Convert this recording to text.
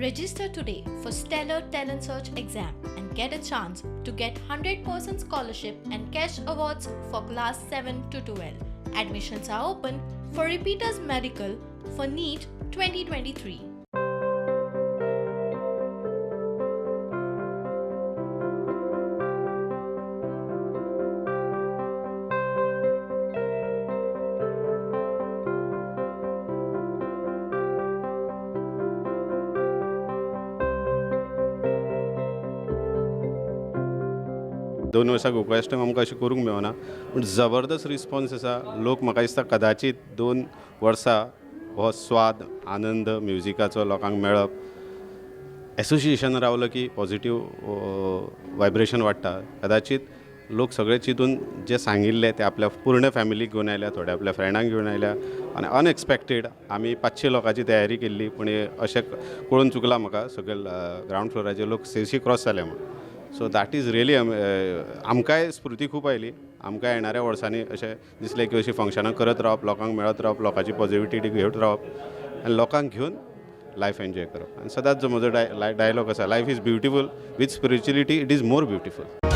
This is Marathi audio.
Register today for Stellar Talent Search exam and get a chance to get 100% scholarship and cash awards for class 7 to 12. Admissions are open for repeaters medical for NEET 2023. दोन वर्सां गोकुळाष्टमी आमकां अशें करूंक मेळना पूण जबरदस्त रिस्पॉन्स आसा. लोक म्हाका दिसता कदाचित 2 वर्सां हो स्वाद आनंद म्युजिकाचो लोकांक मेळप एसोसिएशन रावलो की पॉझिटिव्ह वायब्रेशन वाडटा. कदाचित लोक सगळे चिंतून जे सांगिल्ले ते आपल्या पूर्ण फॅमिलीक घेवन आयल्या, थोडे आपल्या फ्रेंडांक घेवन आयल्या आनी अनएक्सपेक्टेड आमी 500 लोकांची तयारी केल्ली पूण अशें कळून चुकलां म्हाका सगळे ग्रावंड फ्लोराचे लोक 600 क्रॉस जाले म्हणून. सो दॅट इज रियली आमकांय स्फूर्ती खूब आयली. आमकां येणाऱ्या वर्सांनी अशें दिसलें की अशीं फंक्शनां करत रावप, लोकांक मेळत रावप, लोकांची पॉझिटिव्हिटी घेवत रावप आनी लोकांक घेवन लायफ एन्जॉय करप. आनी सदांच जो म्हजो डायलॉग आसा, life is beautiful with spirituality it is more beautiful.